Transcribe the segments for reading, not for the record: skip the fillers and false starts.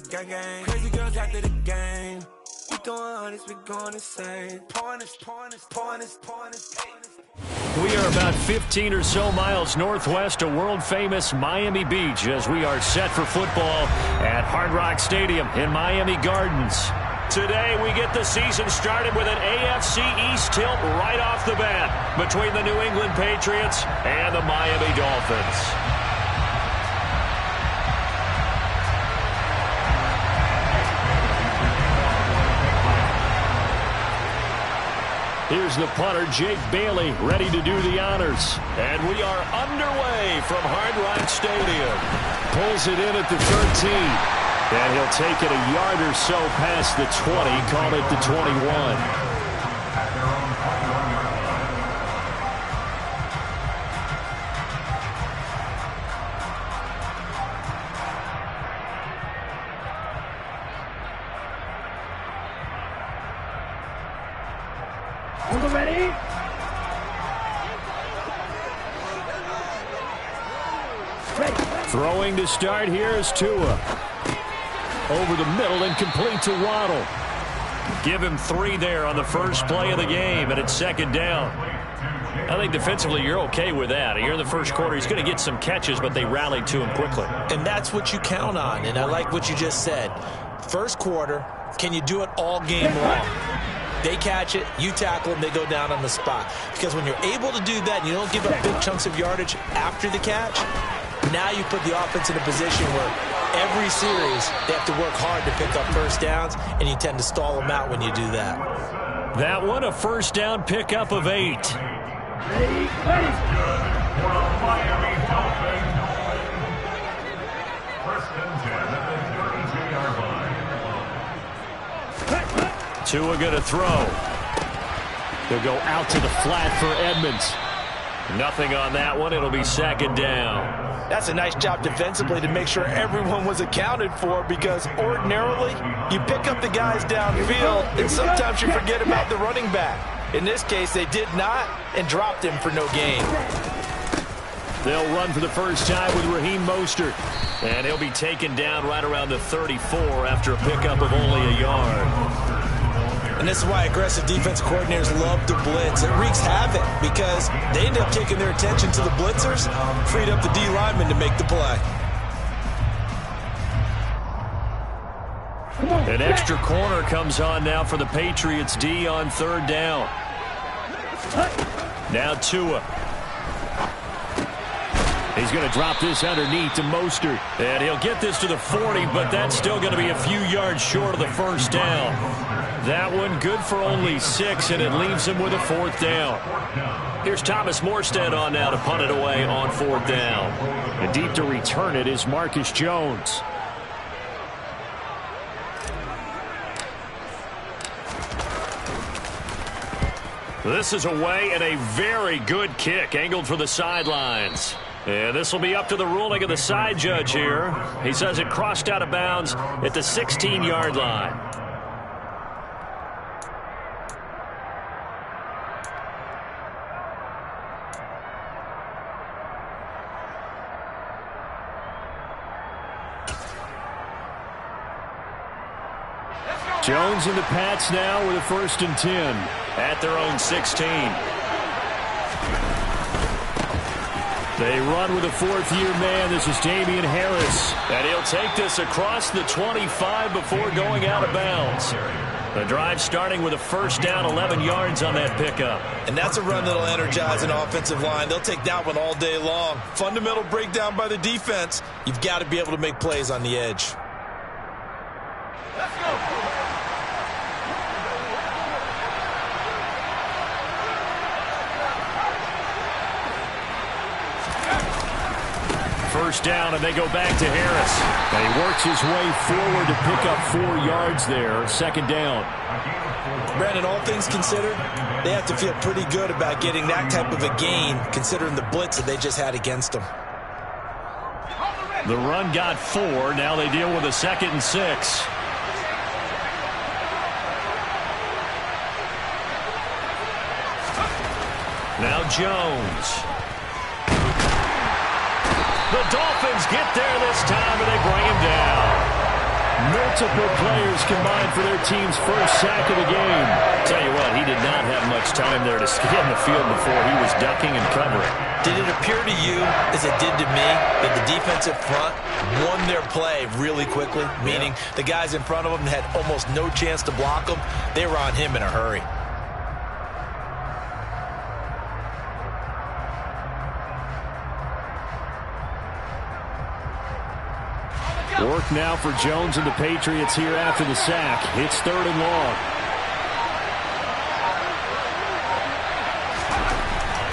Gang, gang. Crazy girls after the game. We throwing hundreds, we going insane. Pointers. We are about 15 or so miles northwest of world-famous Miami Beach as we are set for football at Hard Rock Stadium in Miami Gardens. Today, we get the season started with an AFC East tilt right off the bat between the New England Patriots and the Miami Dolphins. Here's the punter, Jake Bailey, ready to do the honors. And we are underway from Hard Rock Stadium. Pulls it in at the 13. And he'll take it a yard or so past the 20, call it the 21. Ready? Throwing to start here is Tua. Over the middle and complete to Waddle. Give him 3 there on the first play of the game, and it's second down. I think defensively you're okay with that. Here in the first quarter, he's going to get some catches, but they rallied to him quickly. And that's what you count on, and I like what you just said. First quarter, can you do it all game long? They catch it, you tackle them, they go down on the spot. Because when you're able to do that and you don't give up big chunks of yardage after the catch, now you put the offense in a position where every series they have to work hard to pick up first downs, and you tend to stall them out when you do that. That one, a first down pickup of 8. Ready. Miami Dolphins. First and 10 at the 32-yard line. Tua going to throw. They'll go out to the flat for Edmonds. Nothing on that one. It'll be second down. That's a nice job defensively to make sure everyone was accounted for, because ordinarily you pick up the guys downfield and sometimes you forget about the running back. In this case, they did not and dropped him for no gain. They'll run for the first time with Raheem Mostert. And he'll be taken down right around the 34 after a pickup of only a yard. And this is why aggressive defensive coordinators love to blitz. It wreaks havoc because they end up taking their attention to the blitzers, freed up the D lineman to make the play. An extra corner comes on now for the Patriots D on third down. Now Tua. He's going to drop this underneath to Mostert. And he'll get this to the 40, but that's still going to be a few yards short of the first down. That one good for only 6, and it leaves him with a fourth down. Here's Thomas Morstead on now to punt it away on fourth down. And deep to return it is Marcus Jones. This is away and a very good kick angled for the sidelines. And this will be up to the ruling of the side judge here. He says it crossed out of bounds at the 16-yard line. Jones and the Pats now with a 1st and 10 at their own 16. They run with a 4th-year man. This is Damian Harris. And he'll take this across the 25 before going out of bounds. The drive starting with a first down, 11 yards on that pickup. And that's a run that'll energize an offensive line. They'll take that one all day long. Fundamental breakdown by the defense. You've got to be able to make plays on the edge. Let's go. First down, and they go back to Harris. And he works his way forward to pick up 4 yards there. Second down. Brandon, all things considered, they have to feel pretty good about getting that type of a gain, considering the blitz that they just had against them. The run got 4. Now they deal with a 2nd and 6. Now Jones. The Dolphins get there this time, and they bring him down. multiple players combined for their team's first sack of the game. Tell you what, he did not have much time there to get in the field before he was ducking and covering. Did it appear to you, as it did to me, that the defensive front won their play really quickly? Meaning the guys in front of them had almost no chance to block him. They were on him in a hurry. Work now for Jones and the Patriots here after the sack. It's 3rd and long.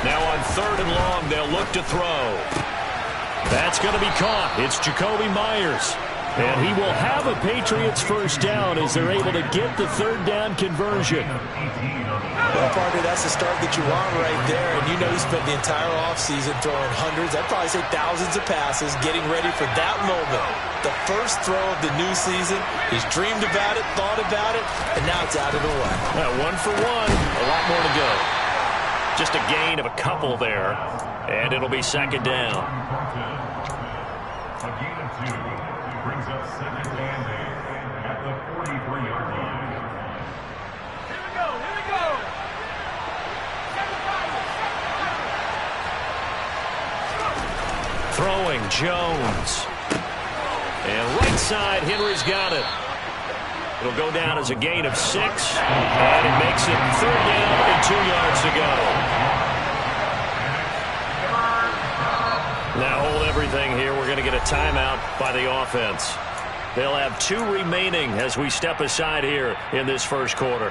Now on 3rd and long, they'll look to throw. That's going to be caught. It's Jacoby Myers. And he will have a Patriots first down as they're able to get the 3rd down conversion. Well, partner, that's the start that you want right there. And you know he spent the entire offseason throwing hundreds, I'd probably say thousands of passes, getting ready for that moment. The first throw of the new season. He's dreamed about it, thought about it, and now it's out of the way. Well, 1 for 1, a lot more to go. Just a gain of a couple there, and it'll be 2nd down. A gain of 2 brings up 2nd and 8 at the 43-yard line. Here we go. Here we go. Throwing, Jones. And right side, Henry's got it. It'll go down as a gain of 6, and it makes it 3rd down and 2 yards to go. Now hold everything here. We're going to get a timeout by the offense. They'll have 2 remaining as we step aside here in this first quarter.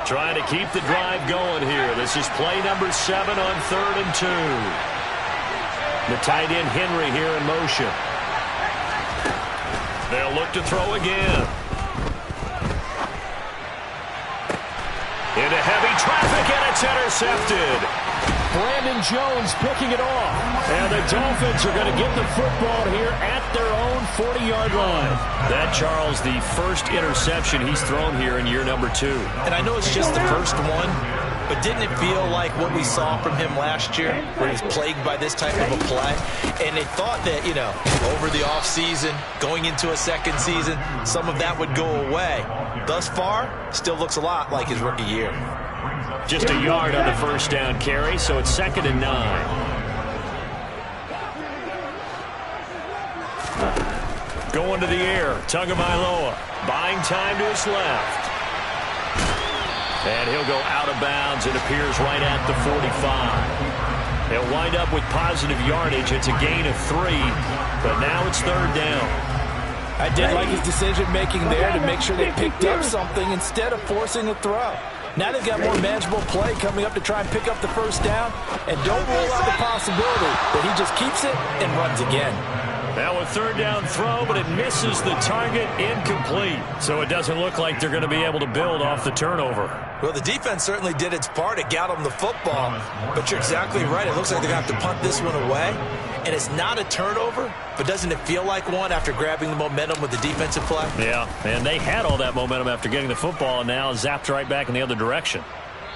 Trying to keep the drive going here. This is play number 7 on 3rd and 2. The tight end Henry here in motion. They'll look to throw again. Into heavy traffic, and it's intercepted. Brandon Jones picking it off. And the Dolphins are going to get the football here at their own 40-yard line. That, Charles, the first interception he's thrown here in year number 2. And I know it's just the first one, but didn't it feel like what we saw from him last year, where he was plagued by this type of a play? And they thought that, you know, over the offseason, going into a second season, some of that would go away. Thus far, still looks a lot like his rookie year. Just a yard on the first down carry, so it's 2nd and 9. Going to the air, Tagovailoa buying time to his left. And he'll go out of bounds. It appears right at the 45. They'll wind up with positive yardage. It's a gain of 3, but now it's 3rd down. I did like his decision-making there to make sure they picked up something instead of forcing a throw. Now they've got more manageable play coming up to try and pick up the first down, and don't rule out the possibility that he just keeps it and runs again. Now a 3rd down throw, but it misses the target, incomplete. So it doesn't look like they're going to be able to build off the turnover. Well, the defense certainly did its part. It got them the football, but you're exactly right. It looks like they're going to have to punt this one away, and it's not a turnover, but doesn't it feel like one after grabbing the momentum with the defensive play? Yeah, and they had all that momentum after getting the football, and now zapped right back in the other direction.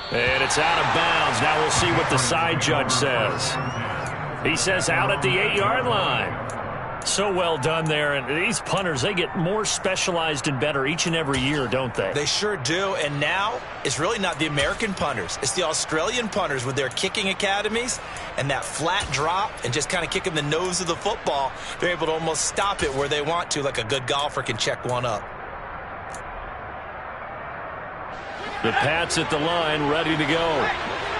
And it's out of bounds. Now we'll see what the side judge says. He says out at the 8-yard line. So well done there, and these punters, they get more specialized and better each and every year, don't they? They sure do, and now it's really not the American punters. It's the Australian punters with their kicking academies and that flat drop and just kind of kicking the nose of the football. They're able to almost stop it where they want to, like a good golfer can check one up. The Pats at the line, ready to go.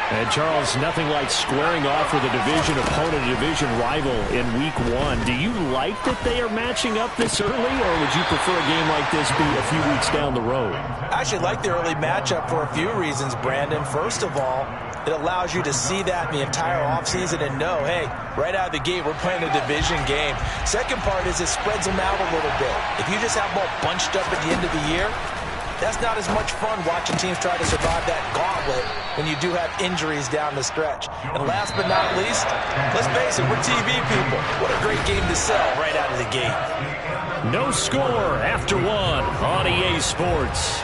And, Charles, nothing like squaring off with a division opponent, a division rival in Week 1. Do you like that they are matching up this early, or would you prefer a game like this be a few weeks down the road? I actually like the early matchup for a few reasons, Brandon. First of all, it allows you to see that in the entire offseason and know, hey, right out of the gate, we're playing a division game. Second part is it spreads them out a little bit. If you just have them all bunched up at the end of the year, that's not as much fun watching teams try to survive that gauntlet when you do have injuries down the stretch. And last but not least, let's face it, we're TV people. What a great game to sell right out of the gate. No score after 1 on EA Sports.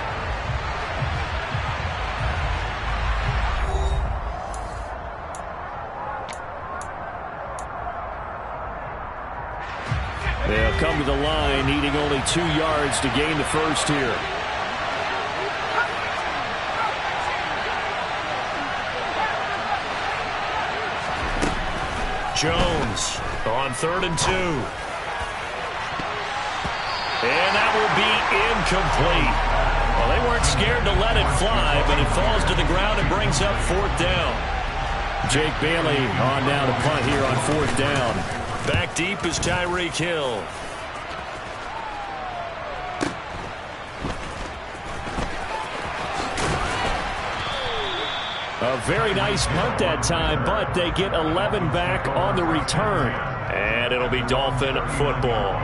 They'll come to the line, needing only 2 yards to gain the first here. Jones on 3rd and 2. And that will be incomplete. Well, they weren't scared to let it fly, but it falls to the ground and brings up 4th down. Jake Bailey on now to punt here on 4th down. Back deep is Tyreek Hill. A very nice punt that time, but they get 11 back on the return. And it'll be Dolphin football.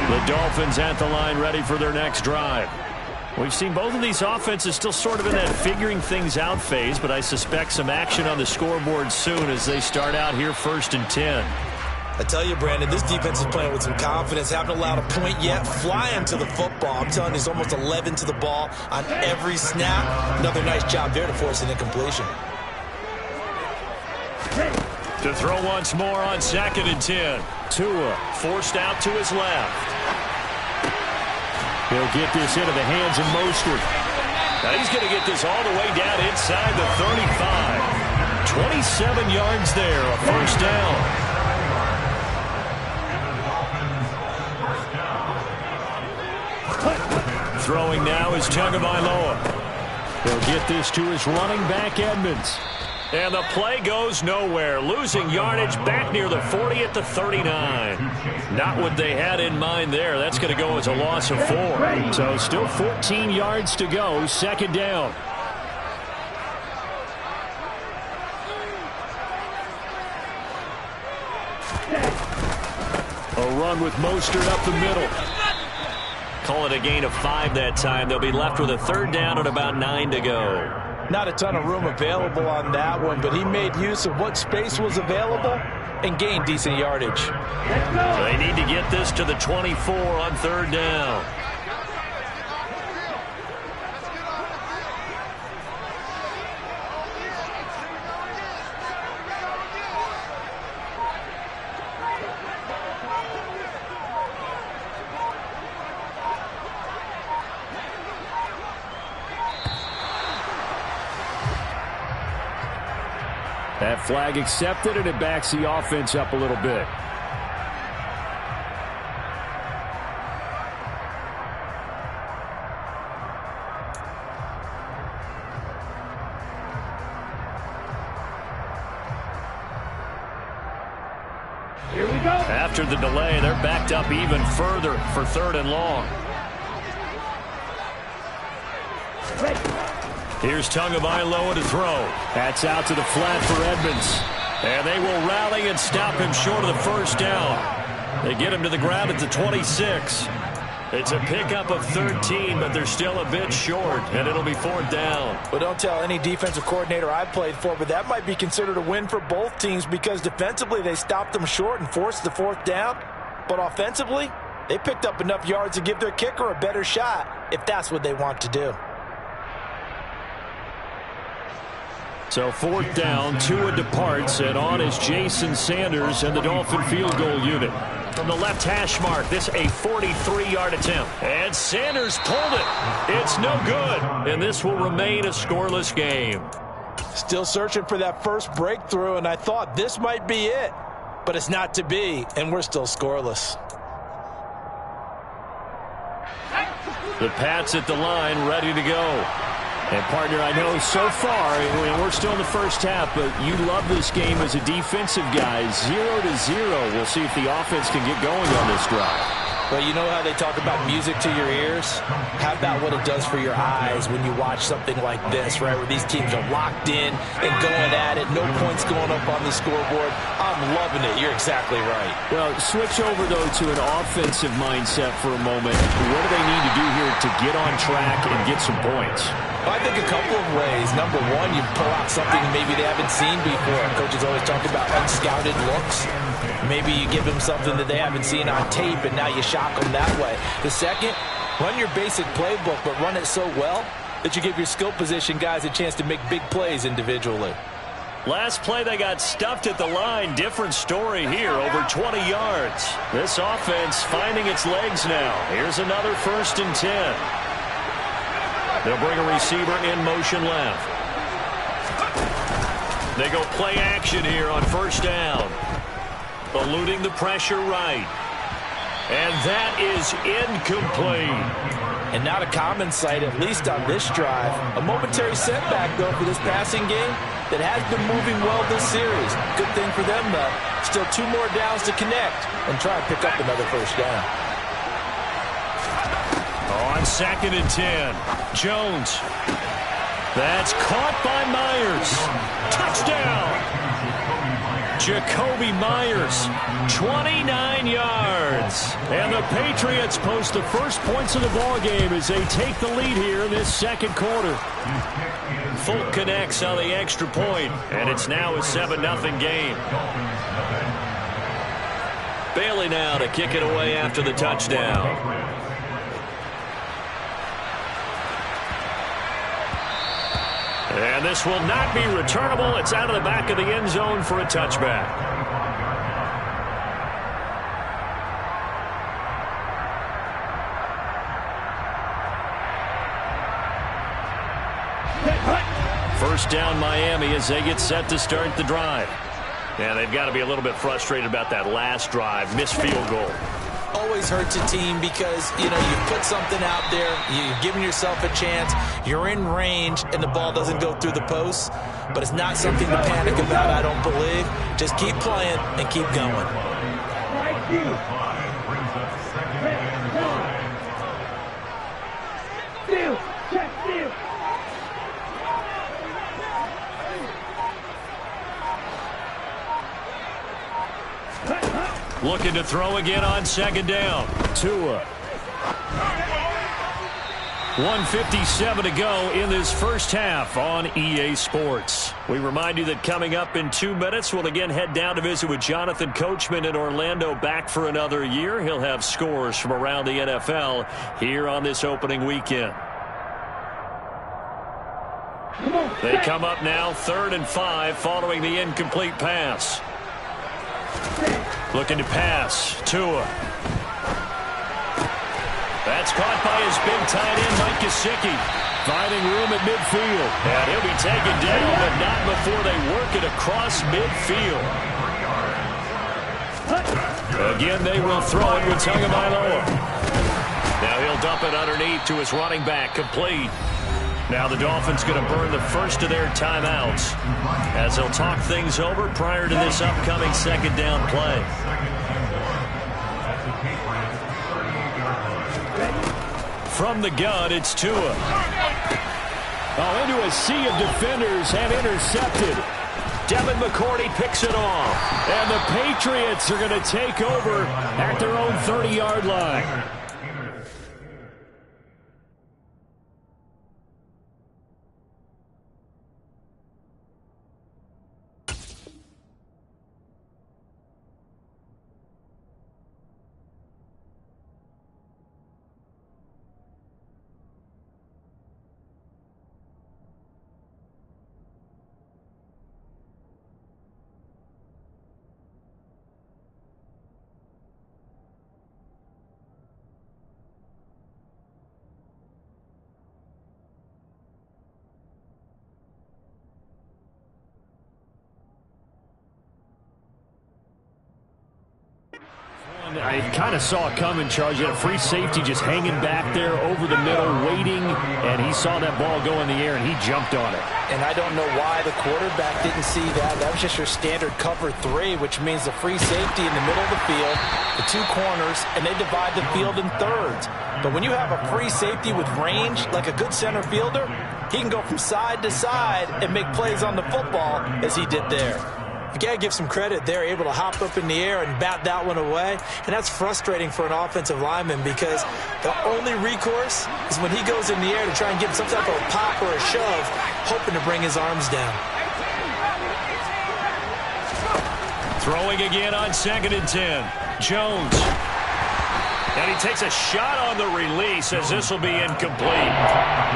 The Dolphins at the line, ready for their next drive. We've seen both of these offenses still sort of in that figuring things out phase, but I suspect some action on the scoreboard soon as they start out here 1st and 10. I tell you, Brandon, this defense is playing with some confidence. Haven't allowed a point yet. Flying to the football. I'm telling you, there's almost 11 to the ball on every snap. Another nice job there to force an incompletion. To throw once more on 2nd and 10. Tua forced out to his left. He'll get this into the hands of Mostert. Now he's going to get this all the way down inside the 35. 27 yards there, a 1st down. Throwing now is Tagovailoa. He'll get this to his running back, Edmonds. And the play goes nowhere. Losing yardage back near the 40 at the 39. Not what they had in mind there. That's going to go as a loss of 4. So still 14 yards to go. 2nd down. A run with Mostert up the middle. Call it a gain of 5 that time. They'll be left with a 3rd down and about 9 to go. Not a ton of room available on that one, but he made use of what space was available and gained decent yardage. So they need to get this to the 24 on 3rd down. That flag accepted, and it backs the offense up a little bit. Here we go. After the delay, they're backed up even further for 3rd and long. Here's Tagovailoa to throw. That's out to the flat for Edmonds. And they will rally and stop him short of the 1st down. They get him to the ground at the 26. It's a pickup of 13, but they're still a bit short, and it'll be 4th down. Well, don't tell any defensive coordinator I've played for, but that might be considered a win for both teams because defensively they stopped them short and forced the 4th down. But offensively, they picked up enough yards to give their kicker a better shot if that's what they want to do. So 4th down, Tua departs, and on is Jason Sanders and the Dolphin field goal unit. From the left hash mark, this a 43-yard attempt. And Sanders pulled it. It's no good, and this will remain a scoreless game. Still searching for that first breakthrough, and I thought this might be it. But it's not to be, and we're still scoreless. The Pats at the line, ready to go. And, partner, I know so far, we're still in the 1st half, but you love this game as a defensive guy. 0-0. We'll see if the offense can get going on this drive. Well, you know how they talk about music to your ears? How about what it does for your eyes when you watch something like this, right, where these teams are locked in and going at it, no points going up on the scoreboard. I'm loving it. You're exactly right. Well, switch over, though, to an offensive mindset for a moment. What do they need to do here to get on track and get some points? I think a couple of ways. Number one, you pull out something maybe they haven't seen before. Coaches always talk about unscouted looks. Maybe you give them something that they haven't seen on tape, and now you shock them that way. The second, run your basic playbook, but run it so well that you give your skill position guys a chance to make big plays individually. Last play, they got stuffed at the line. Different story here, over 20 yards. This offense finding its legs now. Here's another 1st and 10. They'll bring a receiver in motion left. They go play action here on 1st down. Eluding the pressure right. And that is incomplete. And not a common sight, at least on this drive. A momentary setback, though, for this passing game that has been moving well this series. Good thing for them, though. Still 2 more downs to connect and try and pick up another 1st down. On 2nd and 10, Jones. That's caught by Myers. Touchdown! Jacoby Myers, 29 yards. And the Patriots post the first points of the ball game as they take the lead here in this 2nd quarter. Folk connects on the extra point, and it's now a 7-0 game. Bailey now to kick it away after the touchdown. And this will not be returnable. It's out of the back of the end zone for a touchback. First down Miami as they get set to start the drive. And they've got to be a little bit frustrated about that last drive. Missed field goal. Always hurts a team because, you put something out there, you've given yourself a chance, you're in range, and the ball doesn't go through the post. But it's not something to panic about, I don't believe. Just keep playing and keep going. Looking to throw again on 2nd down. Tua. 1:57 to go in this first half on EA Sports. We remind you that coming up in 2 minutes, we'll again head down to visit with Jonathan Coachman in Orlando, back for another year. He'll have scores from around the NFL here on this opening weekend. They come up now 3rd and 5 following the incomplete pass. Looking to pass. Tua. That's caught by his big tight end, Mike Gesicki. Finding room at midfield. And he'll be taken down, but not before they work it across midfield. Again, they will throw it with Tagovailoa. Now he'll dump it underneath to his running back. Complete. Now the Dolphins going to burn the first of their timeouts as they'll talk things over prior to this upcoming 2nd down play. From the gun, it's Tua. Oh, into a sea of defenders and intercepted. Devin McCourty picks it off. And the Patriots are going to take over at their own 30-yard line. I kind of saw it coming, Charles. You had a free safety just hanging back there over the middle, waiting, and he saw that ball go in the air, and he jumped on it. And I don't know why the quarterback didn't see that. That was just your standard cover 3, which means the free safety in the middle of the field, the 2 corners, and they divide the field in thirds. But when you have a free safety with range, like a good center fielder, he can go from side to side and make plays on the football as he did there. You got to give some credit. They're able to hop up in the air and bat that one away. And that's frustrating for an offensive lineman because the only recourse is when he goes in the air to try and give some type of a pop or a shove, hoping to bring his arms down. Throwing again on 2nd and 10. Jones. And he takes a shot on the release as this will be incomplete.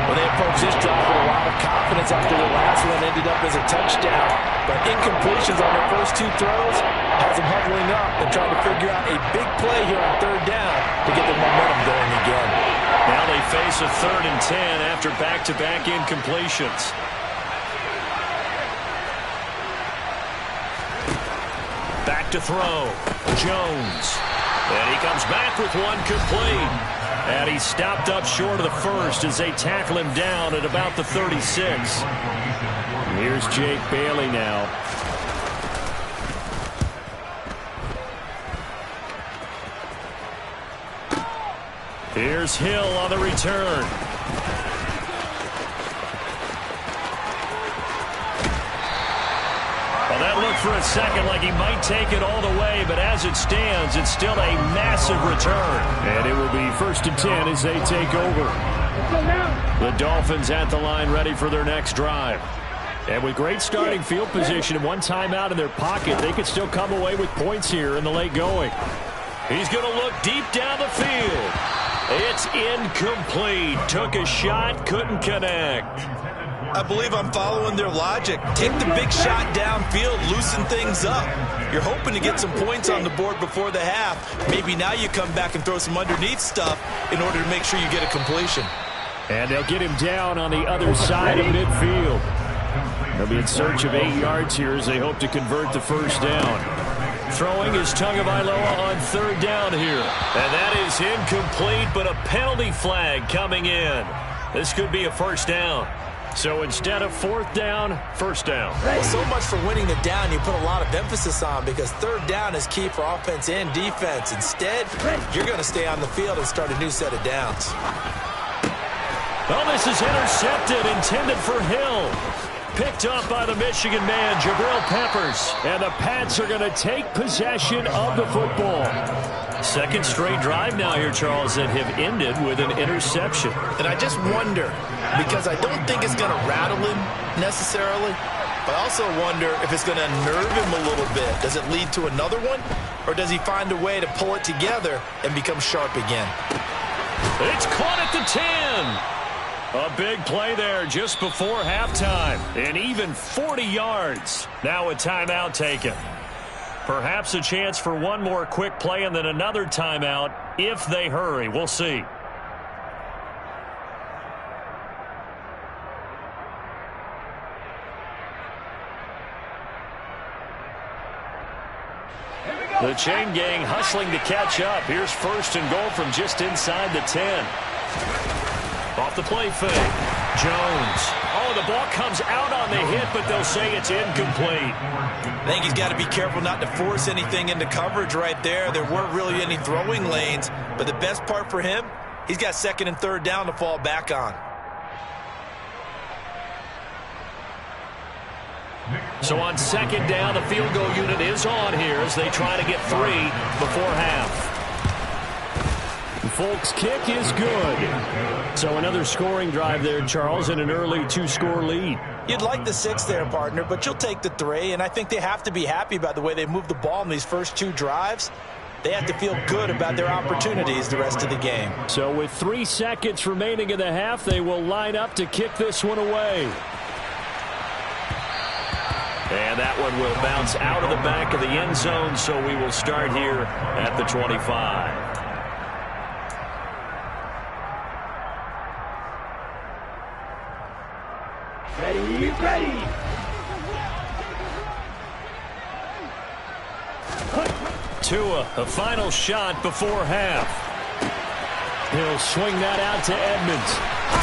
Well, they approached this drive with a lot of confidence after the last one ended up as a touchdown. But incompletions on their first two throws has them huddling up and trying to figure out a big play here on third down to get the momentum going again. Now they face a 3rd and 10 after back-to-back incompletions. Back to throw. Jones. And he comes back with one complete. And he stopped up short of the first as they tackle him down at about the 36. Here's Jake Bailey now. Here's Hill on the return. Well, that looked for a second like he might take it all the way, but as it stands, it's still a massive return. And it will be 1st and 10 as they take over. The Dolphins at the line ready for their next drive. And with great starting field position and one timeout in their pocket, they could still come away with points here in the late going. He's going to look deep down the field. It's incomplete. Took a shot, couldn't connect. I believe I'm following their logic. Take the big shot downfield, loosen things up. You're hoping to get some points on the board before the half. Maybe now you come back and throw some underneath stuff in order to make sure you get a completion. And they'll get him down on the other side of midfield. They'll be in search of 8 yards here as they hope to convert the first down. Throwing is Tagovailoa on 3rd down here. And that is incomplete, but a penalty flag coming in. This could be a first down. So instead of 4th down, first down. Well, so much for winning the down you put a lot of emphasis on because 3rd down is key for offense and defense. Instead, you're going to stay on the field and start a new set of downs. Well, this is intercepted, intended for Hill. Picked up by the Michigan man, Jabril Peppers. And the Pats are going to take possession of the football. 2nd straight drive now here, Charles, that have ended with an interception. And I just wonder, because I don't think it's going to rattle him necessarily, but I also wonder if it's going to unnerve him a little bit. Does it lead to another one? Or does he find a way to pull it together and become sharp again? It's caught at the 10. A big play there just before halftime. And even 40 yards. Now a timeout taken. Perhaps a chance for one more quick play and then another timeout if they hurry. We'll see. The chain gang hustling to catch up. Here's 1st and goal from just inside the 10. Off the play fake. Jones. Oh, the ball comes out on the hit, but they'll say it's incomplete. I think he's got to be careful not to force anything into coverage right there. There weren't really any throwing lanes, but the best part for him, he's got 2nd and 3rd down to fall back on. So on 2nd down, the field goal unit is on here as they try to get 3 before half. Folk's kick is good. So another scoring drive there, Charles, and an early 2-score lead. You'd like the 6 there, partner, but you'll take the 3, and I think they have to be happy about the way they moved the ball in these first 2 drives. They have to feel good about their opportunities the rest of the game. So with 3 seconds remaining in the half, they will line up to kick this one away. And that one will bounce out of the back of the end zone, so we will start here at the 25. Ready. Tua, a final shot before half. He'll swing that out to Edmonds.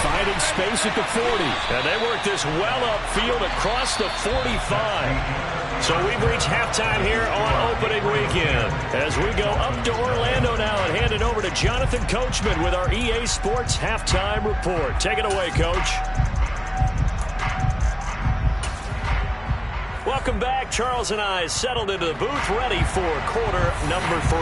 Finding space at the 40. And they work this well upfield across the 45. So we've reached halftime here on opening weekend. As we go up to Orlando now and hand it over to Jonathan Coachman with our EA Sports Halftime Report. Take it away, Coach. Welcome back. Charles and I settled into the booth, ready for quarter number 3.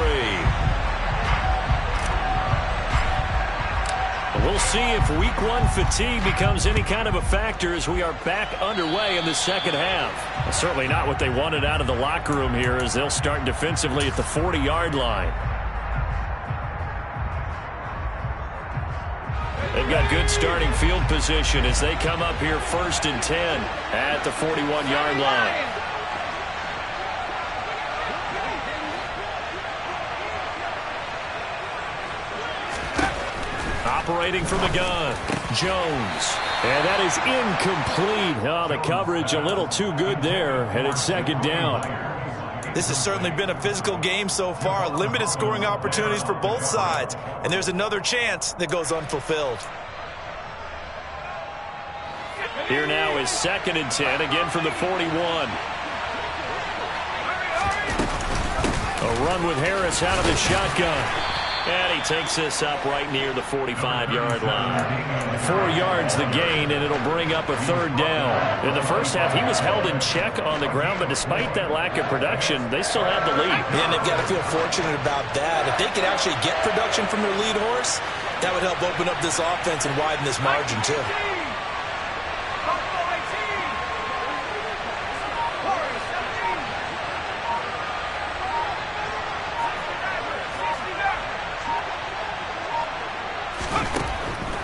We'll see if week 1 fatigue becomes any kind of a factor as we are back underway in the second half. Well, certainly not what they wanted out of the locker room here as they'll start defensively at the 40-yard line. They've got good starting field position as they come up here 1st and 10 at the 41-yard line. Operating from the gun, Jones. And that is incomplete. Oh, the coverage a little too good there, and it's 2nd down. This has certainly been a physical game so far. Limited scoring opportunities for both sides. And there's another chance that goes unfulfilled. Here now is 2nd and 10, again from the 41. A run with Harris out of the shotgun. And he takes this up right near the 45-yard line. 4 yards the gain, and it'll bring up a 3rd down. In the first half, he was held in check on the ground, but despite that lack of production, they still have the lead. And they've got to feel fortunate about that. If they could actually get production from their lead horse, that would help open up this offense and widen this margin, too.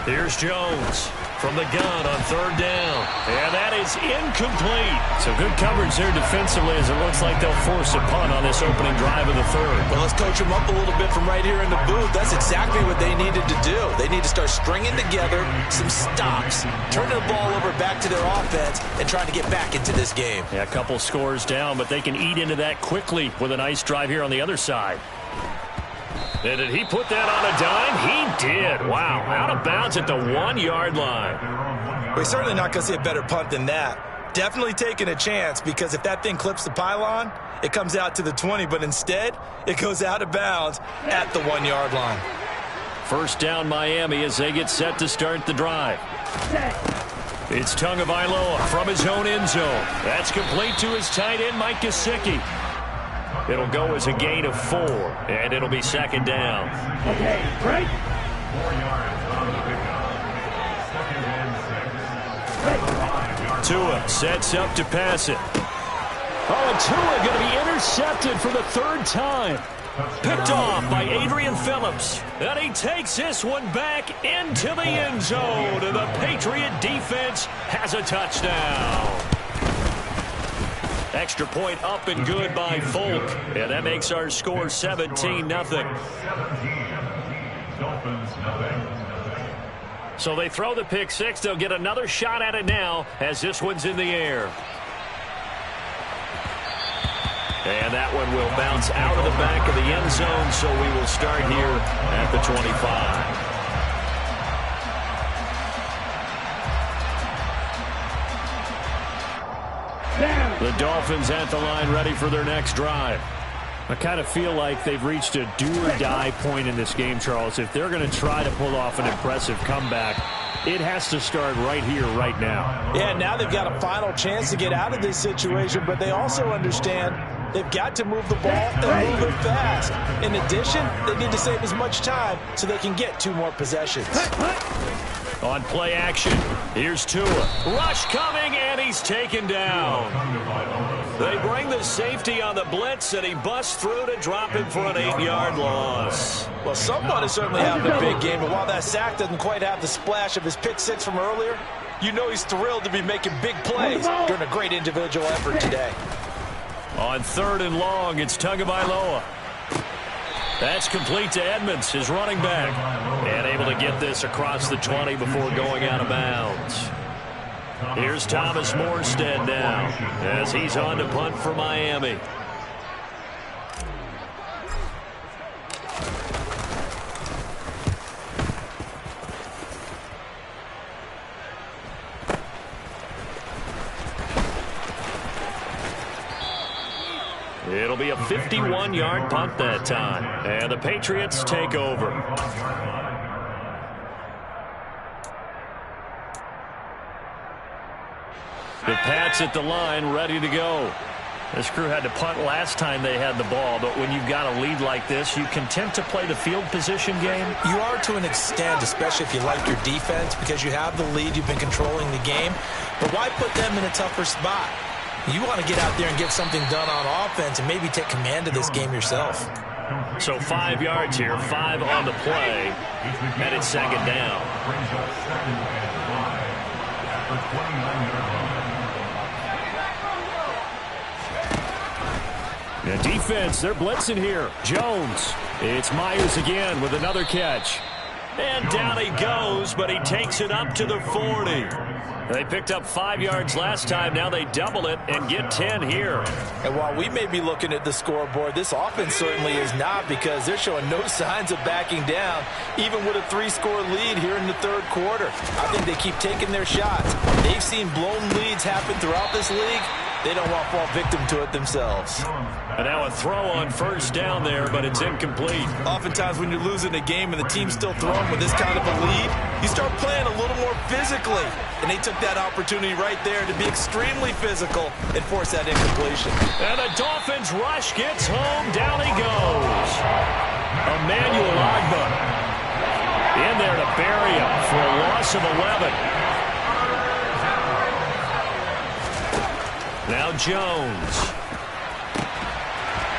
Here's Jones from the gun on 3rd down. And that is incomplete. So good coverage there defensively as it looks like they'll force a punt on this opening drive of the 3rd. Well, let's coach them up a little bit from right here in the booth. That's exactly what they needed to do. They need to start stringing together some stops, turning the ball over back to their offense, and trying to get back into this game. Yeah, a couple scores down, but they can eat into that quickly with a nice drive here on the other side. And did he put that on a dime? He did. Wow, out of bounds at the 1-yard line. We're certainly not going to see a better punt than that. Definitely taking a chance, because if that thing clips the pylon, it comes out to the 20, but instead, it goes out of bounds at the 1-yard line. 1st down Miami as they get set to start the drive. It's Tagovailoa from his own end zone. That's complete to his tight end, Mike Gesicki. It'll go as a gain of 4, and it'll be 2nd down. Okay, break. 4 yards on the pickup. 2nd and 6. Tua sets up to pass it. Oh, and Tua going to be intercepted for the 3rd time. Picked off by Adrian Phillips. And he takes this one back into the end zone. And the Patriot defense has a touchdown. Extra point up and good by Folk. And that makes our score 17-0. Dolphins, nothing. So they throw the pick 6. They'll get another shot at it now as this one's in the air. And that one will bounce out of the back of the end zone, so we will start here at the 25. The Dolphins at the line, ready for their next drive. I kind of feel like they've reached a do-or-die point in this game, Charles. If they're going to try to pull off an impressive comeback, it has to start right here, right now. Yeah, now they've got a final chance to get out of this situation, but they also understand they've got to move the ball and move it fast. In addition, they need to save as much time so they can get 2 more possessions. On play action, here's Tua. Rush coming, and he's taken down. They bring the safety on the blitz, and he busts through to drop him for an 8-yard loss. Well, someone is certainly having a big game, but while that sack doesn't quite have the splash of his pick 6 from earlier, you know he's thrilled to be making big plays during a great individual effort today. On 3rd and long, it's Tagovailoa. That's complete to Edmonds, his running back. And able to get this across the 20 before going out of bounds. Here's Thomas Morstead now as he's on to punt for Miami. It'll be a 51-yard punt that time. And the Patriots take over. The Pats at the line, ready to go. This crew had to punt last time they had the ball, but when you've got a lead like this, you content to play the field position game? You are to an extent, especially if you like your defense, because you have the lead, you've been controlling the game. But why put them in a tougher spot? You want to get out there and get something done on offense and maybe take command of this game yourself. So 5 yards here, 5 on the play, and it's second down. Brings up second and 5 after 29 yards. The defense, they're blitzing here. Jones. It's Myers again with another catch. And down he goes, but he takes it up to the 40. They picked up 5 yards last time. Now they double it and get 10 here. And while we may be looking at the scoreboard, this offense certainly is not, because they're showing no signs of backing down, even with a 3-score lead here in the third quarter. I think they keep taking their shots. They've seen blown leads happen throughout this league. They don't want to fall victim to it themselves. And now a throw on first down there, but it's incomplete. Oftentimes when you're losing a game and the team's still throwing with this kind of a lead, you start playing a little more physically. And they took that opportunity right there to be extremely physical and force that incompletion. And the Dolphins rush gets home. Down he goes. Emmanuel Agba in there to bury him for a loss of 11. Now Jones.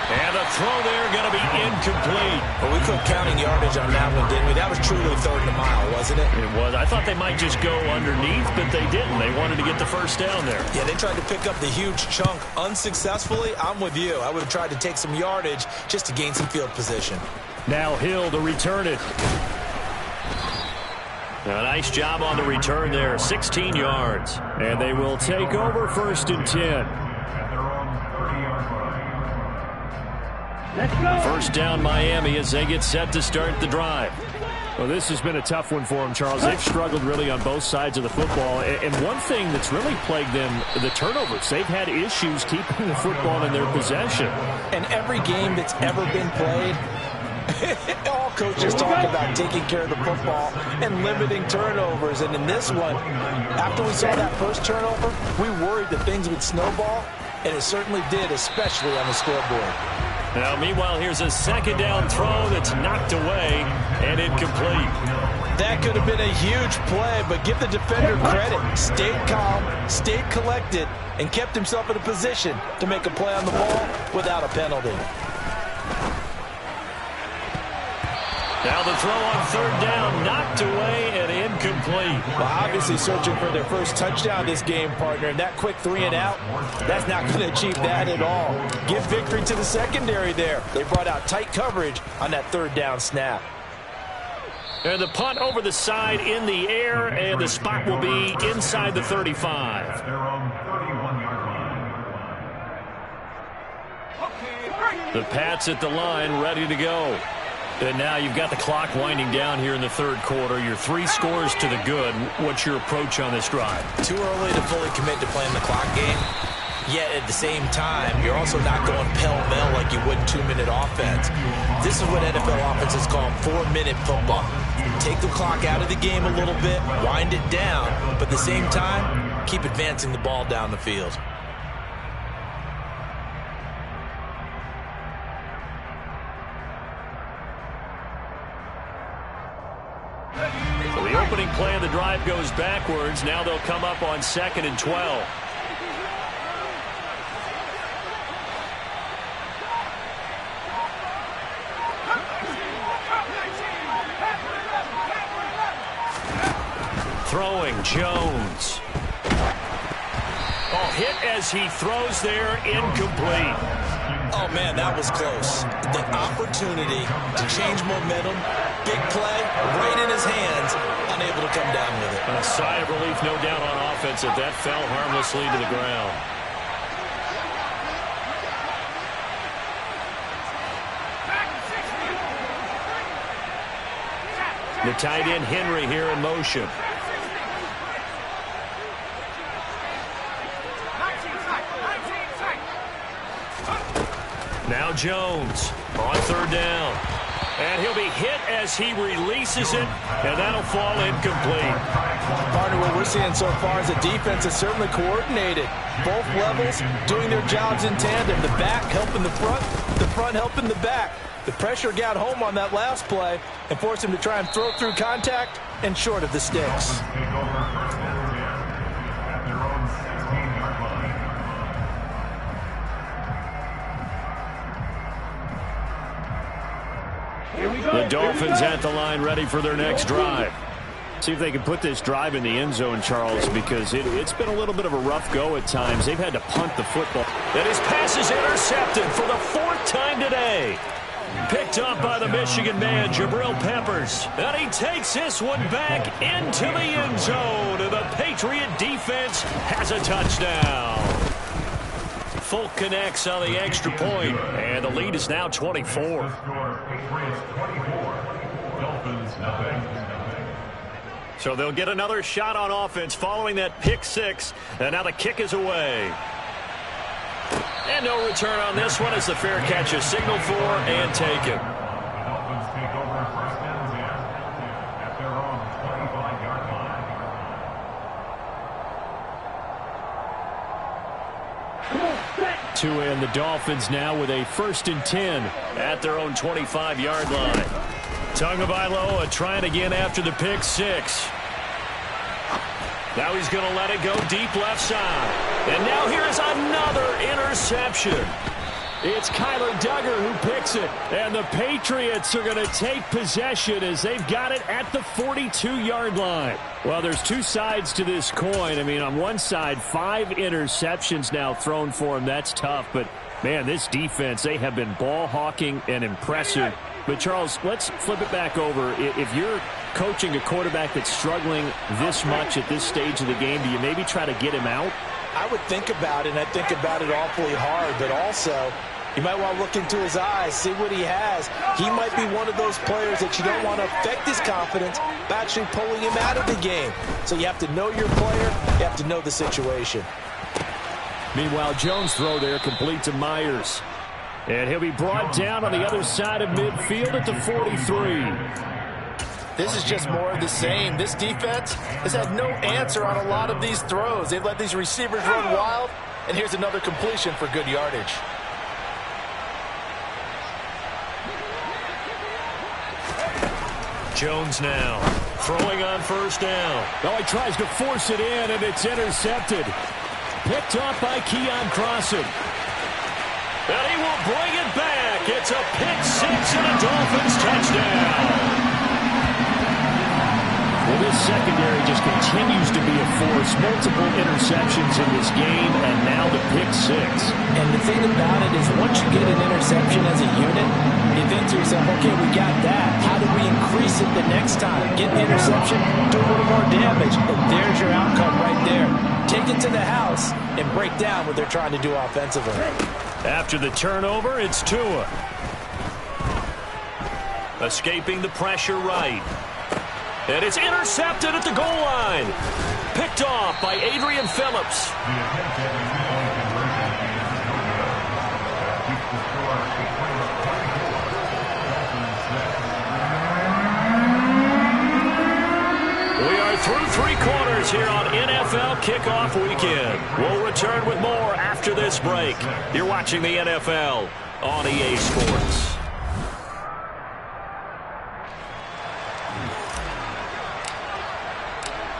And the throw there going to be incomplete. But we couldn't counting yardage on that one, didn't we? That was truly third and a mile, wasn't it? It was. I thought they might just go underneath, but they didn't. They wanted to get the first down there. Yeah, they tried to pick up the huge chunk unsuccessfully. I'm with you. I would have tried to take some yardage just to gain some field position. Now Hill to return it. A nice job on the return there, 16 yards. And they will take over first and 10. At their own 30-yard line. Let's go. First down Miami as they get set to start the drive. Well, this has been a tough one for them, Charles. They've struggled really on both sides of the football. And one thing that's really plagued them, the turnovers. They've had issues keeping the football in their possession. And every game that's ever been played, all coaches talk about taking care of the football and limiting turnovers. And in this one, after we saw that first turnover, we worried that things would snowball, and it certainly did, especially on the scoreboard. Now, meanwhile, here's a second down throw that's knocked away and incomplete. That could have been a huge play, but give the defender credit. Stayed calm, stayed collected, and kept himself in a position to make a play on the ball without a penalty. Now the throw on third down, knocked away and incomplete. Well, obviously searching for their first touchdown this game, partner, and that quick 3-and-out, that's not going to achieve that at all. Give victory to the secondary there. They brought out tight coverage on that third down snap. And the punt over the side in the air, and the spot will be inside the 35. At their own 31-yard line. The Pats at the line, ready to go. And now you've got the clock winding down here in the third quarter. You're 3 scores to the good. What's your approach on this drive? Too early to fully commit to playing the clock game. Yet at the same time, you're also not going pell-mell like you would in 2-minute offense. This is what NFL offenses call 4-minute football. Take the clock out of the game a little bit, wind it down, but at the same time, keep advancing the ball down the field. So the opening play of the drive goes backwards. Now they'll come up on 2nd and 12. Throwing, Jones. Oh, hit as he throws there, incomplete. Oh, man, that was close. The opportunity to change momentum, big play, right in his hands, unable to come down with it. A sigh of relief, no doubt, on offense if that fell harmlessly to the ground. The tight end, Henry, here in motion. Now Jones on third down. And he'll be hit as he releases it, and that'll fall incomplete. Partner, what we're seeing so far is the defense is certainly coordinated. Both levels doing their jobs in tandem. The back helping the front helping the back. The pressure got home on that last play and forced him to try and throw through contact and short of the sticks. Take over first and 10 at their own 16-yard line. Dolphins at the line, ready for their next drive. See if they can put this drive in the end zone, Charles, because it's been a little bit of a rough go at times. They've had to punt the football. And his pass is intercepted for the 4th time today. Picked up by the Michigan man, Jabril Peppers. And he takes this one back into the end zone. And the Patriot defense has a touchdown. Folk connects on the extra point, and the lead is now 24. So they'll get another shot on offense following that pick 6, and now the kick is away. And no return on this one as the fair catch is signaled for and taken. The Dolphins take over first and 10 at their own 25-yard line. To end the Dolphins now with a 1st and 10 at their own 25-yard line. Tagovailoa trying again after the pick 6. Now he's going to let it go deep left side. And now here's another interception. It's Kyler Duggar who picks it. And the Patriots are going to take possession as they've got it at the 42-yard line. Well, there's two sides to this coin. I mean, on one side, 5 interceptions now thrown for him. That's tough. But, man, this defense, they have been ball hawking and impressive. But, Charles, let's flip it back over. If you're coaching a quarterback that's struggling this much at this stage of the game, do you maybe try to get him out? I would think about it, and I think about it awfully hard. But also, you might want to look into his eyes, see what he has. He might be one of those players that you don't want to affect his confidence by actually pulling him out of the game. So you have to know your player. You have to know the situation. Meanwhile, Jones' throw there complete to Myers. And he'll be brought down on the other side of midfield at the 43. This is just more of the same. This defense has had no answer on a lot of these throws. They've let these receivers run wild, and here's another completion for good yardage. Jones now throwing on first down. Oh, he tries to force it in, and it's intercepted. Picked off by Keon Crossan. And he will bring it back. It's a pick 6 and a Dolphins touchdown. Well, this secondary just continues to be a force. Multiple interceptions in this game, and now the pick 6. And the thing about it is once you get an interception as a unit, you think to yourself, okay, we got that. How do we increase it the next time? Get the interception, do a little more damage, and there's your outcome right there. Take it to the house and break down what they're trying to do offensively. After the turnover, it's Tua. Escaping the pressure right. And it's intercepted at the goal line. Picked off by Adrian Phillips. We are through 3 quarters here on NFL Kickoff Weekend. We'll return with more after this break. You're watching the NFL on EA Sports.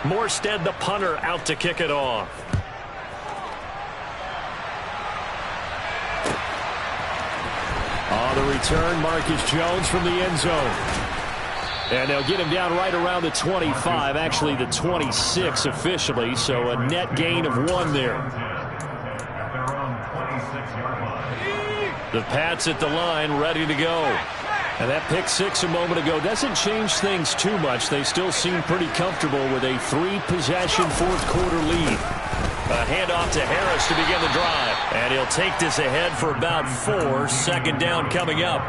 Morstead, the punter, out to kick it off. On the return, Marcus Jones from the end zone. And they'll get him down right around the 25, actually the 26 officially, so a net gain of 1 there. The Pats at the line, ready to go. And that pick 6 a moment ago doesn't change things too much. They still seem pretty comfortable with a 3-possession fourth-quarter lead. A handoff to Harris to begin the drive. And he'll take this ahead for about 4. Second down coming up.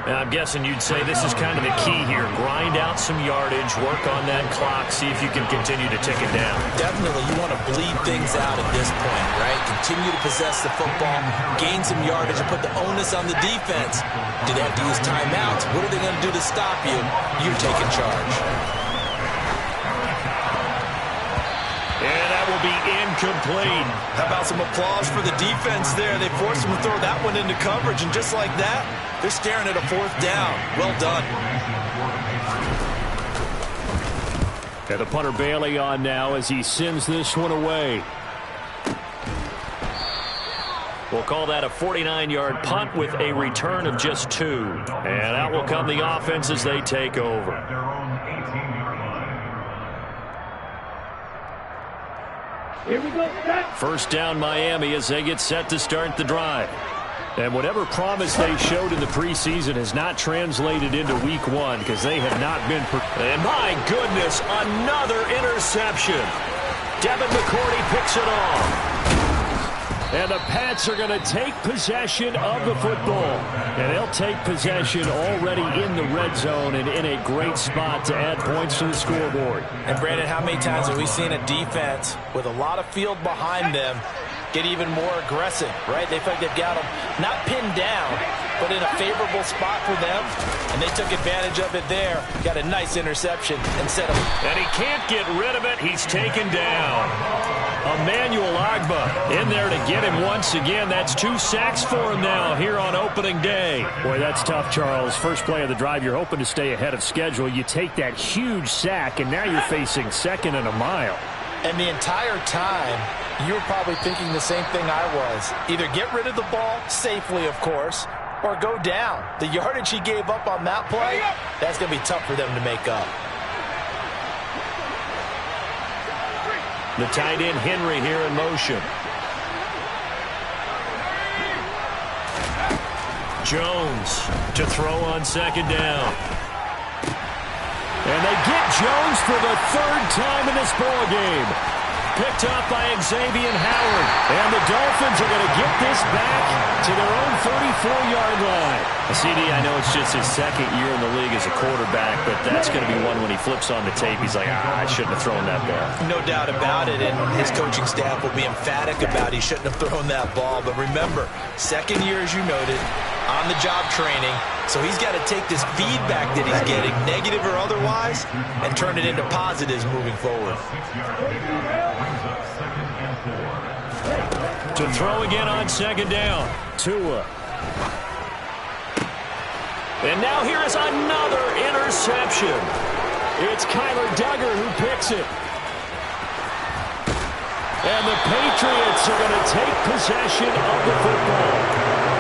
And I'm guessing you'd say this is kind of the key here. Grind out some yardage, work on that clock, see if you can continue to tick it down. Definitely, you want to bleed things out at this point, right? Continue to possess the football, gain some yardage, and put the onus on the defense. Do they have to use timeouts? What are they going to do to stop you? You're taking charge. And that will be incomplete. How about some applause for the defense there? They forced him to throw that one into coverage, and just like that, they're staring at a 4th down. Well done. And the punter Bailey on now as he sends this one away. We'll call that a 49-yard punt with a return of just 2. And out will come the offense as they take over. Their own 18-yard line. Here we go, set. First down Miami as they get set to start the drive. And whatever promise they showed in the preseason has not translated into week 1 because they have not been. And my goodness, another interception. Devin McCourty picks it off. And the Pats are going to take possession of the football. And they'll take possession already in the red zone and in a great spot to add points to the scoreboard. And Brandon, how many times have we seen a defense with a lot of field behind them get even more aggressive, right? They feel like they've got them not pinned down, but in a favorable spot for them, and they took advantage of it there. Got a nice interception and set him. And he can't get rid of it. He's taken down. Emmanuel Agba in there to get him once again. That's 2 sacks for him now here on opening day. Boy, that's tough, Charles. First play of the drive, you're hoping to stay ahead of schedule. You take that huge sack, and now you're facing second and a mile. And the entire time, you were probably thinking the same thing I was. Either get rid of the ball safely, of course, or go down. The yardage he gave up on that play, that's going to be tough for them to make up. The tight end Henry here in motion. Jones to throw on second down. And they get Jones for the 3rd time in this ball game. Picked up by Xavier Howard. And the Dolphins are going to get this back to their own 34-yard line. CD, I know it's just his 2nd year in the league as a quarterback, but that's going to be one when he flips on the tape. He's like, I shouldn't have thrown that ball. No doubt about it, and his coaching staff will be emphatic about he shouldn't have thrown that ball. But remember, 2nd year, as you noted, on-the-job training. So he's got to take this feedback that he's getting, negative or otherwise, and turn it into positives moving forward. To throw again on second down. Tua. And now here is another interception. It's Kyler Duggar who picks it. And the Patriots are going to take possession of the football.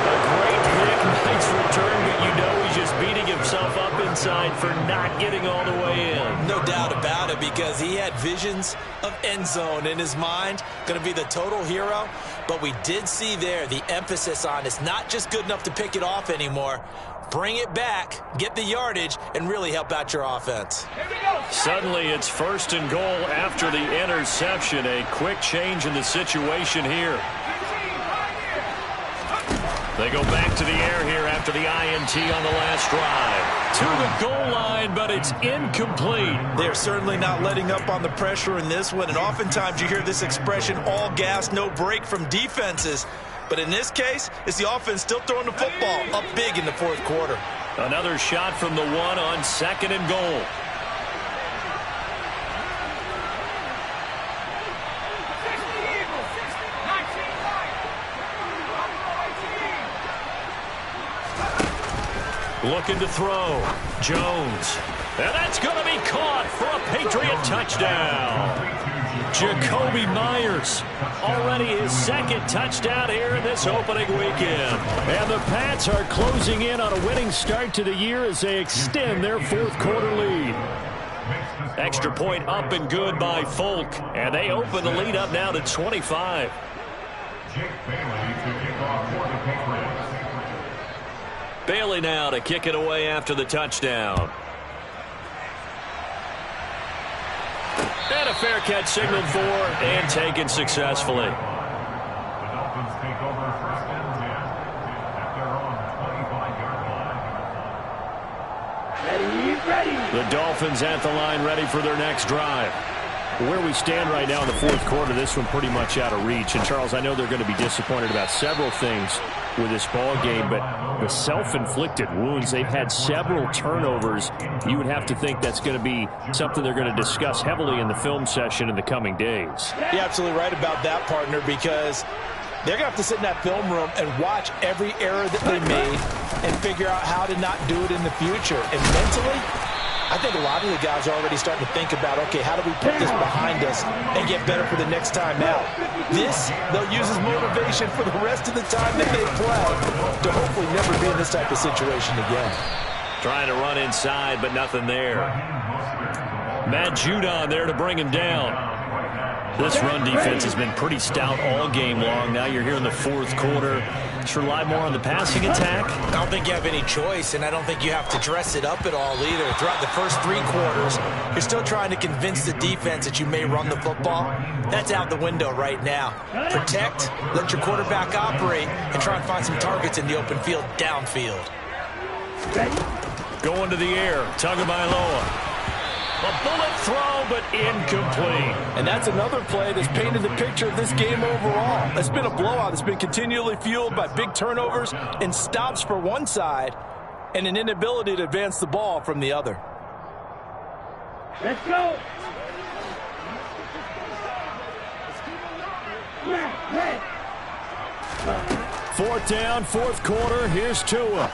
A great pick, nice return, but you know he's just beating himself up inside for not getting all the way in. No doubt about it, because he had visions of end zone in his mind. Going to be the total hero. But we did see there the emphasis on it's not just good enough to pick it off anymore. Bring it back, get the yardage, and really help out your offense. Suddenly it's 1st and goal after the interception. A quick change in the situation here. They go back to the air here after the INT on the last drive. To the goal line, but it's incomplete. They're certainly not letting up on the pressure in this one, and oftentimes you hear this expression, all gas, no break from defenses. But in this case, it's the offense still throwing the football up big in the 4th quarter. Another shot from the 1 on 2nd and goal. Looking to throw. Jones. And that's going to be caught for a Patriot touchdown. Jacoby Myers, already his 2nd touchdown here in this opening weekend. And the Pats are closing in on a winning start to the year as they extend their 4th quarter lead. Extra point up and good by Folk. And they open the lead up now to 25. Jake Bailey to kick off for the Patriots. Bailey now to kick it away after the touchdown. And a fair catch signaled for and taken successfully. The Dolphins take over 1st and 10 at their own 25-yard line. Ready. The Dolphins at the line ready for their next drive. Where we stand right now in the 4th quarter, this one pretty much out of reach. And, Charles, I know they're going to be disappointed about several things with this ball game, but the self-inflicted wounds, they've had several turnovers. You would have to think that's going to be something they're going to discuss heavily in the film session in the coming days. You're absolutely right about that, partner, because they're going to have to sit in that film room and watch every error that they made and figure out how to not do it in the future. And mentally, I think a lot of the guys are already starting to think about, okay, how do we put this behind us and get better for the next time out? This, they'll use as motivation for the rest of the time that they play to hopefully never be in this type of situation again. Trying to run inside, but nothing there. Matt Judon there to bring him down. This run defense has been pretty stout all game long. Now you're here in the fourth quarter. Just rely more on the passing attack. I don't think you have any choice, and I don't think you have to dress it up at all either. Throughout the first 3 quarters, you're still trying to convince the defense that you may run the football. That's out the window right now. Protect, let your quarterback operate, and try and find some targets in the open field downfield. Going to the air, Tagovailoa. A bullet throw, but incomplete. And that's another play that's painted the picture of this game overall. It's been a blowout that's been continually fueled by big turnovers and stops for one side and an inability to advance the ball from the other. Let's go. Fourth down, fourth quarter. Here's Tua.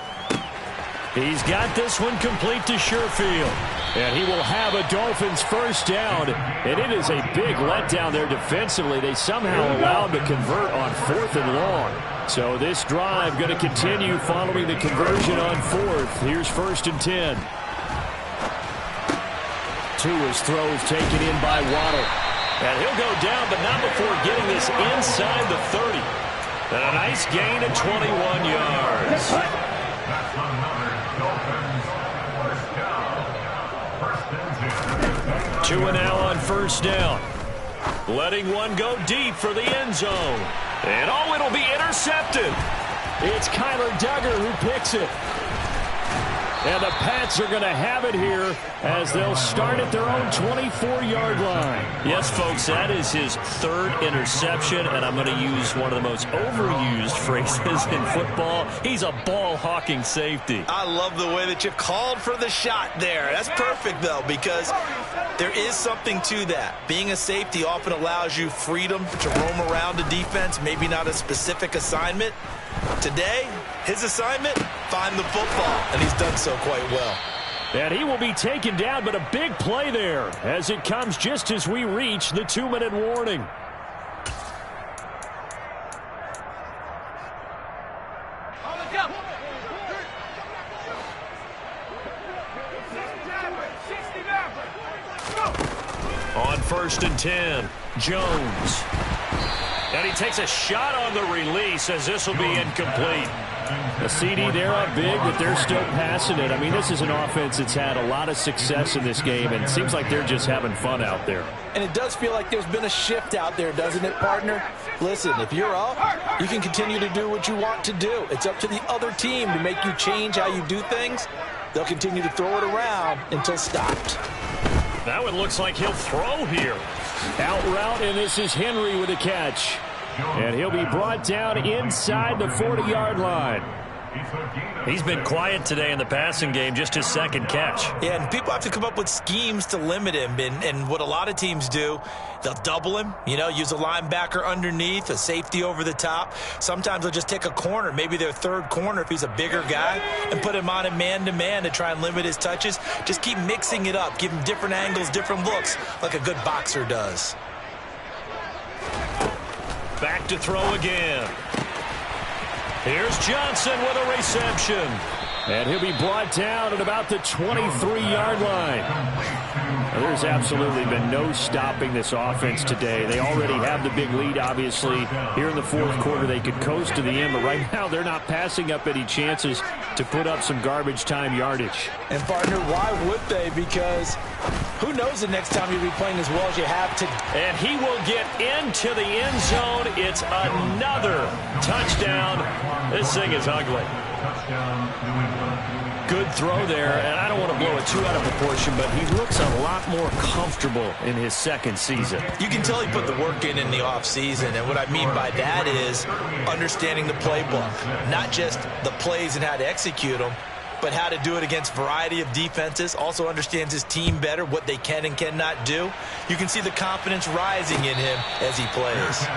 He's got this one complete to Sherfield. And he will have a Dolphins first down. And it is a big letdown there defensively. They somehow allowed to convert on 4th and long. So this drive going to continue following the conversion on 4th. Here's 1st and 10. Tua's throws taken in by Waddle. And he'll go down, but not before getting this inside the 30. And a nice gain of 21 yards. That's another Dolphins first down. First and 10. Tua now on first down. Letting one go deep for the end zone. And oh, it'll be intercepted. It's Kyler Duggar who picks it. And the Pats are going to have it here as they'll start at their own 24-yard line. Yes, folks, that is his 3rd interception, and I'm going to use one of the most overused phrases in football. He's a ball-hawking safety. I love the way that you called for the shot there. That's perfect, though, because there is something to that. Being a safety often allows you freedom to roam around a defense, maybe not a specific assignment. Today, his assignment, find the football, and he's done so quite well. And he will be taken down, but a big play there as it comes just as we reach the 2-minute warning. On 1st and 10, Jones. And he takes a shot on the release as this will be incomplete. A CD there up big, but they're still passing it. I mean, this is an offense that's had a lot of success in this game, and it seems like they're just having fun out there. And it does feel like there's been a shift out there, doesn't it, partner? Listen, if you're up, you can continue to do what you want to do. It's up to the other team to make you change how you do things. They'll continue to throw it around until stopped. That one looks like he'll throw here. Out route, and this is Henry with a catch. And he'll be brought down inside the 40-yard line. He's been quiet today in the passing game, just his 2nd catch. Yeah, and people have to come up with schemes to limit him. And what a lot of teams do, they'll double him, use a linebacker underneath, a safety over the top. Sometimes they'll just take a corner, maybe their 3rd corner if he's a bigger guy, and put him on a man-to-man to try and limit his touches. Just keep mixing it up, give him different angles, different looks, like a good boxer does. Back to throw again. Here's Johnson with a reception. And he'll be brought down at about the 23-yard line. Now, there's absolutely been no stopping this offense today. They already have the big lead, obviously. Here in the 4th quarter, they could coast to the end, but right now they're not passing up any chances to put up some garbage time yardage. And, partner, why would they? Because who knows the next time you'll be playing as well as you have today. And he will get into the end zone. It's another touchdown. This thing is ugly. Good throw there, and I don't want to blow it too out of proportion, but he looks a lot more comfortable in his 2nd season. You can tell he put the work in the offseason, and what I mean by that is understanding the playbook, not just the plays and how to execute them, but how to do it against a variety of defenses. Also understands his team better, what they can and cannot do. You can see the confidence rising in him as he plays.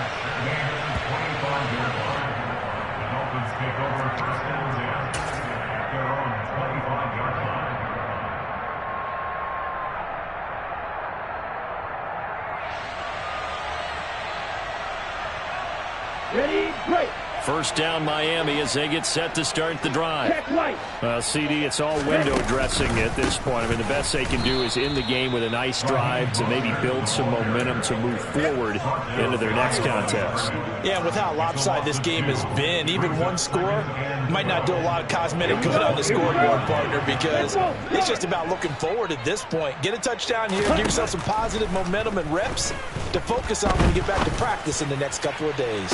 Ready, break. First down Miami as they get set to start the drive. Check right. CD, it's all window dressing at this point. I mean, the best they can do is end the game with a nice drive to maybe build some momentum to move forward into their next contest. Yeah, with how lopsided this game has been, even one score might not do a lot of cosmetic good on the scoreboard, partner, because it's just about looking forward at this point. Get a touchdown here, give yourself some positive momentum and reps to focus on when you get back to practice in the next couple of days.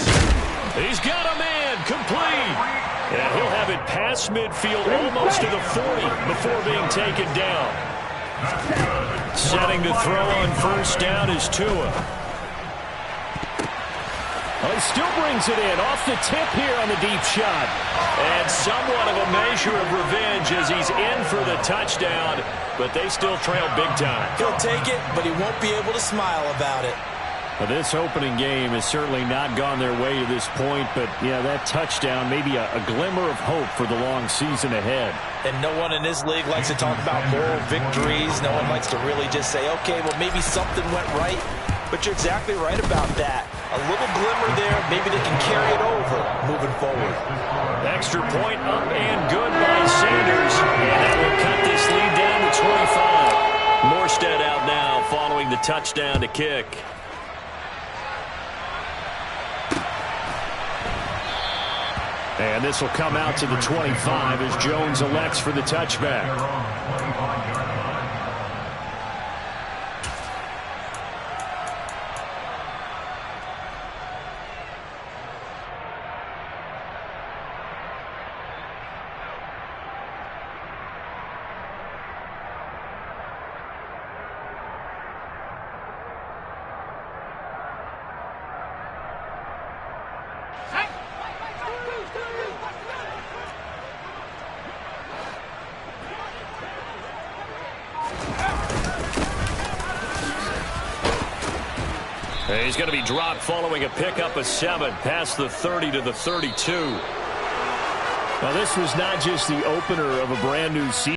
He's got a man, complete. And he'll have it past midfield, almost to the 40 before being taken down. Setting to throw on first down is Tua. Oh, he still brings it in, off the tip here on the deep shot. And somewhat of a measure of revenge as he's in for the touchdown, but they still trail big time. He'll take it, but he won't be able to smile about it. Well, this opening game has certainly not gone their way to this point, but, yeah, that touchdown, maybe a glimmer of hope for the long season ahead. And no one in this league likes to talk about moral victories. No one likes to really just say, okay, well, maybe something went right. But you're exactly right about that. A little glimmer there, maybe they can carry it over moving forward. Extra point up and good by Sanders. And that will cut this lead down to 25. Morstead out now following the touchdown to kick. And this will come out to the 25 as Jones elects for the touchback. He's going to be dropped following a pickup of 7 past the 30 to the 32. Well, this was not just the opener of a brand new season.